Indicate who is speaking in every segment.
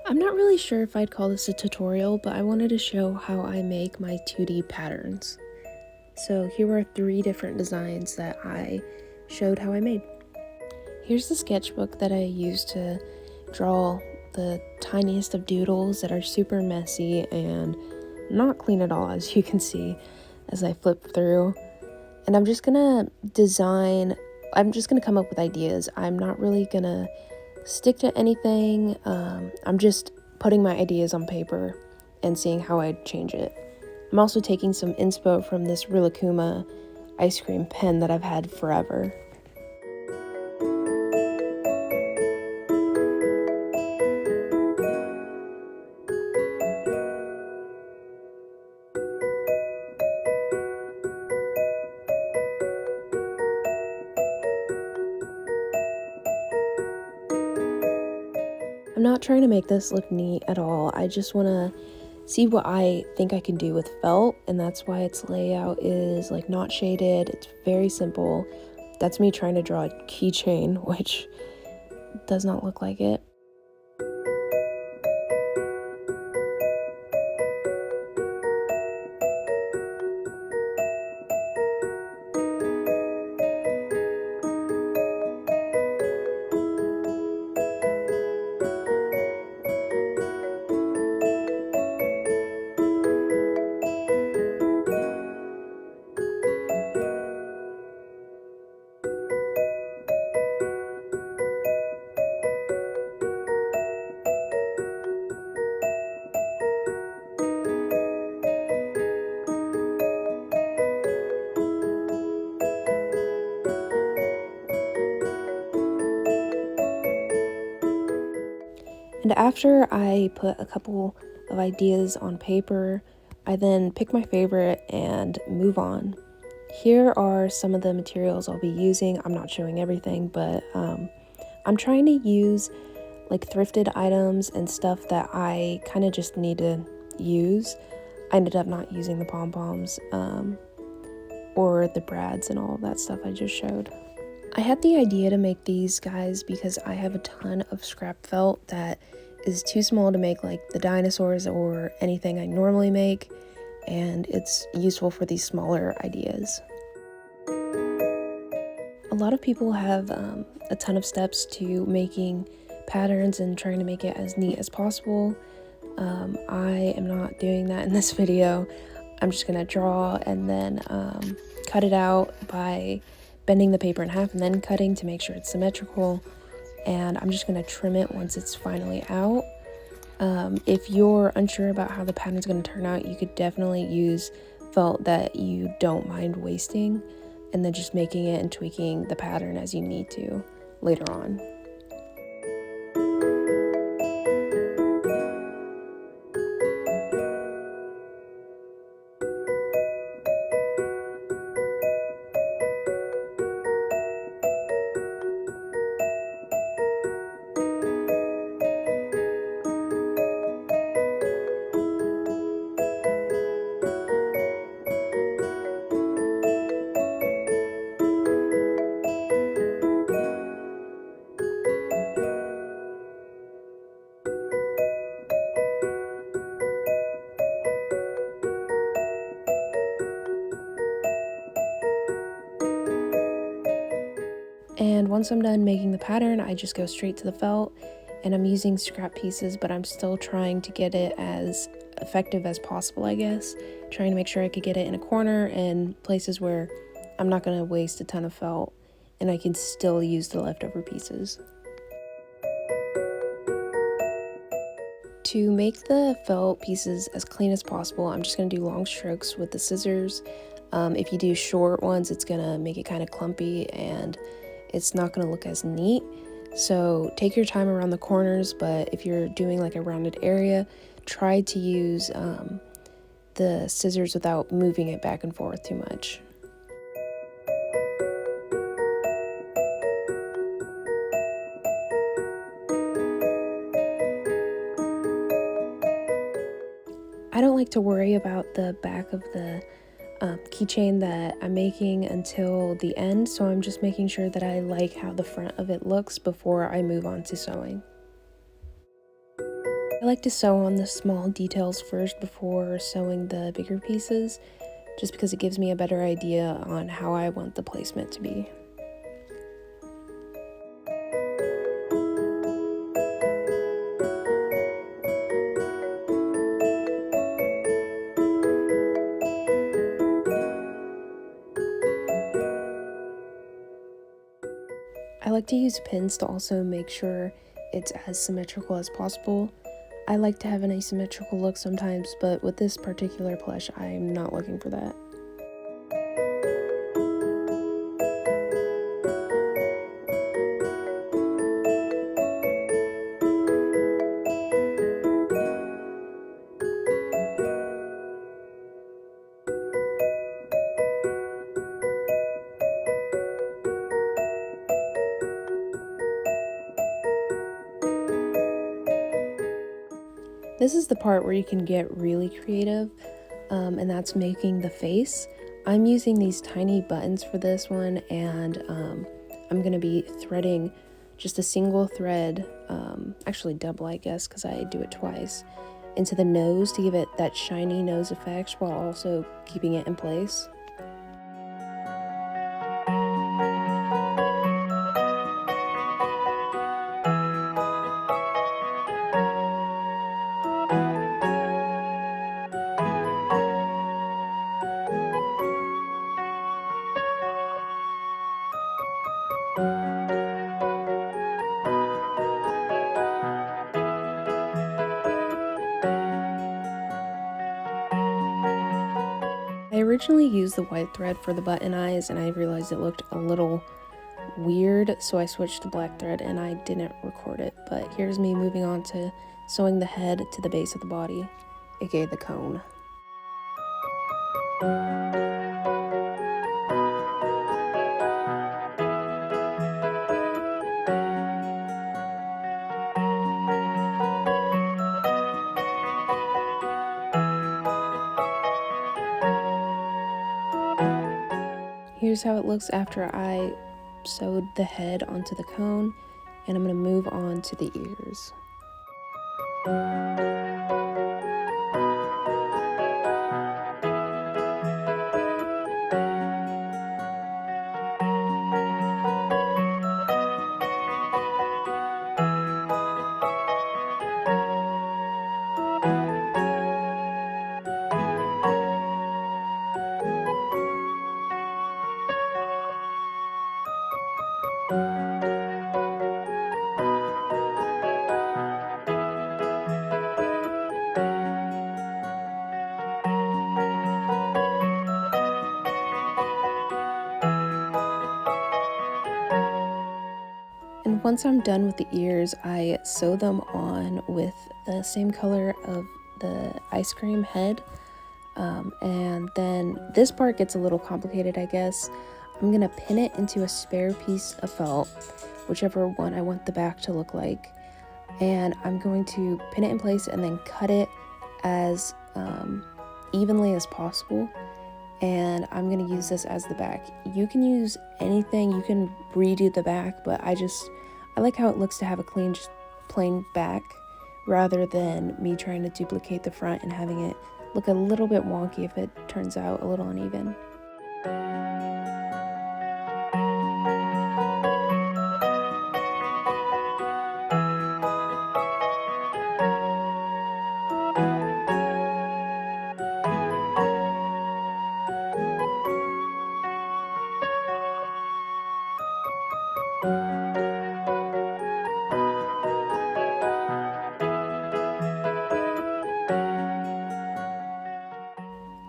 Speaker 1: I'm not really sure if I'd call this a tutorial, but I wanted to show how I make my 2D patterns. So here are 3 different designs that I showed how I made. Here's the sketchbook that I used to draw the tiniest of doodles that are super messy and not clean at all, as you can see as I flip through. And I'm just gonna come up with ideas. I'm not really gonna stick to anything. I'm just putting my ideas on paper and seeing how I'd change it. I'm also taking some inspo from this Rilakkuma ice cream pen that I've had forever. I'm not trying to make this look neat at all. I just want to see what I think I can do with felt, and that's why its layout is like not shaded. It's very simple. That's me trying to draw a keychain, which does not look like it. And after I put a couple of ideas on paper, I then pick my favorite and move on. Here are some of the materials I'll be using. I'm not showing everything, but I'm trying to use like thrifted items and stuff that I kind of just need to use. I ended up not using the pom-poms or the brads and all of that stuff I just showed. I had the idea to make these guys because I have a ton of scrap felt that is too small to make like the dinosaurs or anything I normally make, and it's useful for these smaller ideas. A lot of people have a ton of steps to making patterns and trying to make it as neat as possible. I am not doing that in this video. I'm just gonna draw and then cut it out by bending the paper in half and then cutting to make sure it's symmetrical, and I'm just going to trim it once it's finally out. If you're unsure about how the pattern's going to turn out, you could definitely use felt that you don't mind wasting and then just making it and tweaking the pattern as you need to later on. And once I'm done making the pattern, I just go straight to the felt, and I'm using scrap pieces, but I'm still trying to get it as effective as possible, I guess. Trying to make sure I could get it in a corner and places where I'm not going to waste a ton of felt and I can still use the leftover pieces. To make the felt pieces as clean as possible, I'm just going to do long strokes with the scissors. If you do short ones, it's going to make it kind of clumpy and it's not going to look as neat. So take your time around the corners, but if you're doing like a rounded area, try to use the scissors without moving it back and forth too much. I don't like to worry about the back of the keychain that I'm making until the end, so I'm just making sure that I like how the front of it looks before I move on to sewing. I like to sew on the small details first before sewing the bigger pieces, just because it gives me a better idea on how I want the placement to be. I like to use pins to also make sure it's as symmetrical as possible. I like to have an asymmetrical look sometimes, but with this particular plush, I'm not looking for that. This is the part where you can get really creative, and that's making the face. I'm using these tiny buttons for this one, and I'm going to be threading just a single thread, actually double I guess because I do it twice, into the nose to give it that shiny nose effect while also keeping it in place. I originally used the white thread for the button eyes and I realized it looked a little weird, so I switched to black thread and I didn't record it. But here's me moving on to sewing the head to the base of the body, aka the cone. Here's how it looks after I sewed the head onto the cone, and I'm going to move on to the ears. And once I'm done with the ears, I sew them on with the same color of the ice cream head. And then this part gets a little complicated, I guess. I'm gonna pin it into a spare piece of felt, whichever one I want the back to look like. And I'm going to pin it in place and then cut it as evenly as possible. And I'm gonna use this as the back. You can use anything, you can redo the back, but I like how it looks to have a clean, just plain back rather than me trying to duplicate the front and having it look a little bit wonky if it turns out a little uneven.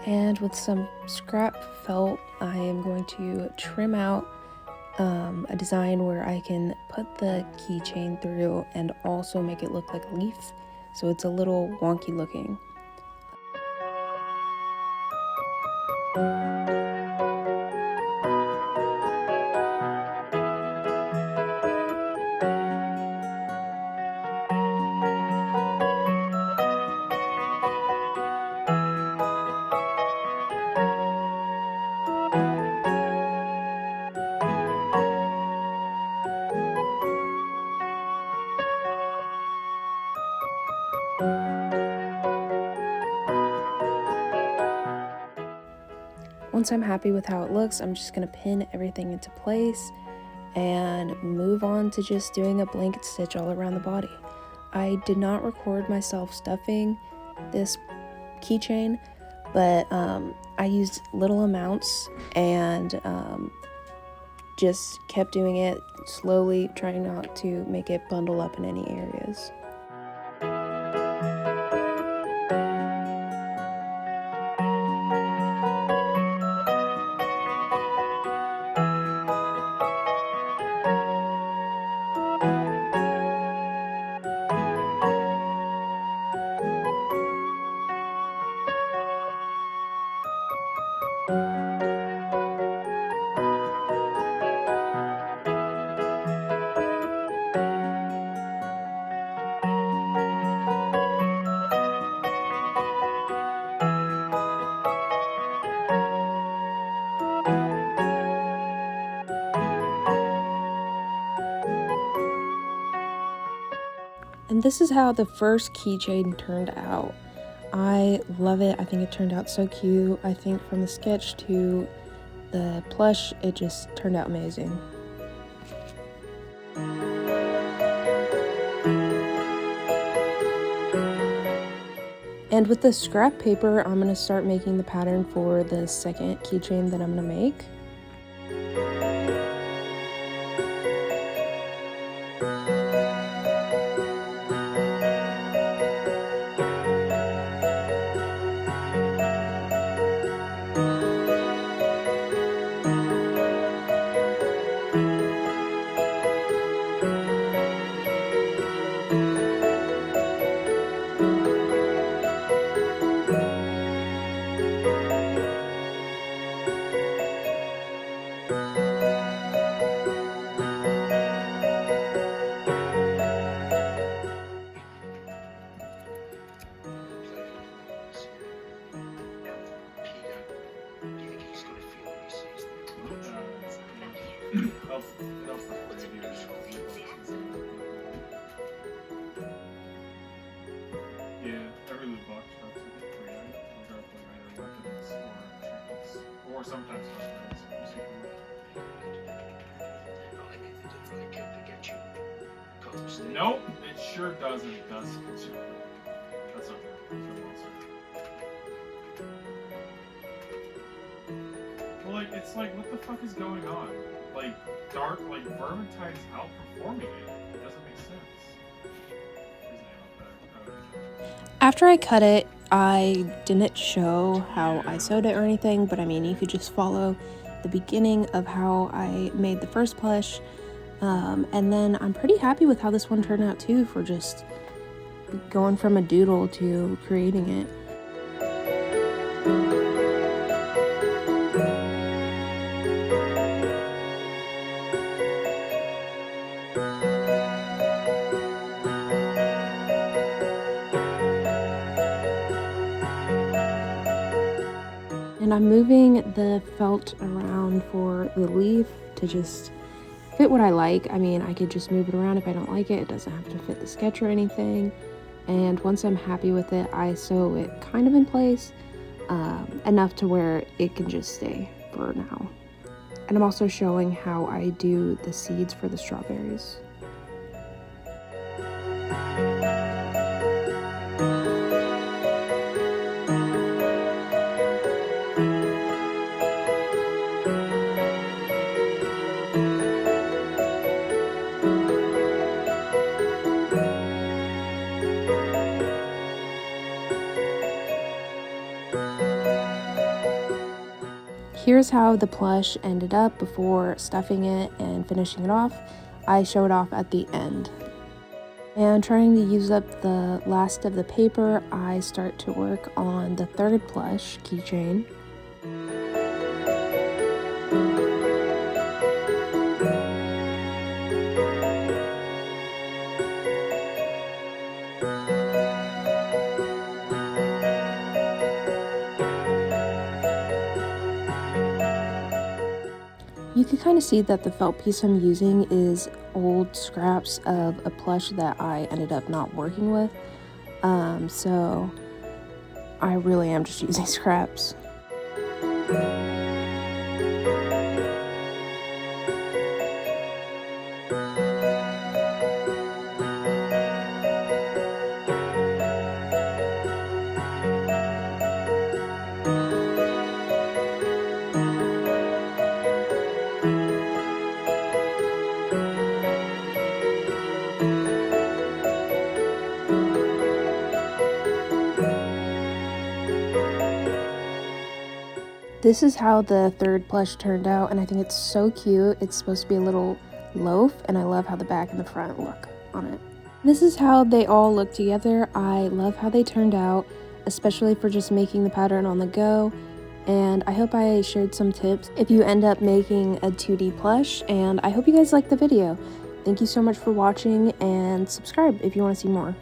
Speaker 1: And with some scrap felt, I am going to trim out a design where I can put the keychain through and also make it look like a leaf, so it's a little wonky looking. Once I'm happy with how it looks, I'm just going to pin everything into place and move on to just doing a blanket stitch all around the body. I did not record myself stuffing this keychain, but I used little amounts and just kept doing it slowly, trying not to make it bundle up in any areas. And this is how the first keychain turned out. I love it. I think it turned out so cute. I think from the sketch to the plush, it just turned out amazing. And with the scrap paper, I'm going to start making the pattern for the second keychain that I'm going to make.
Speaker 2: Or sometimes nope, it sure doesn't. It does. That's okay. Well, like, it's like, what the fuck is going on? Like, dark, like, Vermintide's outperforming it. It doesn't make sense.
Speaker 1: After I cut it, I didn't show how I sewed it or anything, but I mean, you could just follow the beginning of how I made the first plush. And then I'm pretty happy with how this one turned out too, for just going from a doodle to creating it. And I'm moving the felt around for the leaf to just fit what I like. I mean, I could just move it around if I don't like it. It doesn't have to fit the sketch or anything. And once I'm happy with it, I sew it kind of in place, enough to where it can just stay for now. And I'm also showing how I do the seeds for the strawberries. Here's how the plush ended up before stuffing it and finishing it off. I show it off at the end. And trying to use up the last of the paper, I start to work on the third plush keychain. You can kind of see that the felt piece I'm using is old scraps of a plush that I ended up not working with. So I really am just using scraps. This is how the third plush turned out, and I think it's so cute. It's supposed to be a little loaf, and I love how the back and the front look on it. This is how they all look together. I love how they turned out, especially for just making the pattern on the go. And I hope I shared some tips if you end up making a 2D plush, and I hope you guys liked the video. Thank you so much for watching, and subscribe if you want to see more.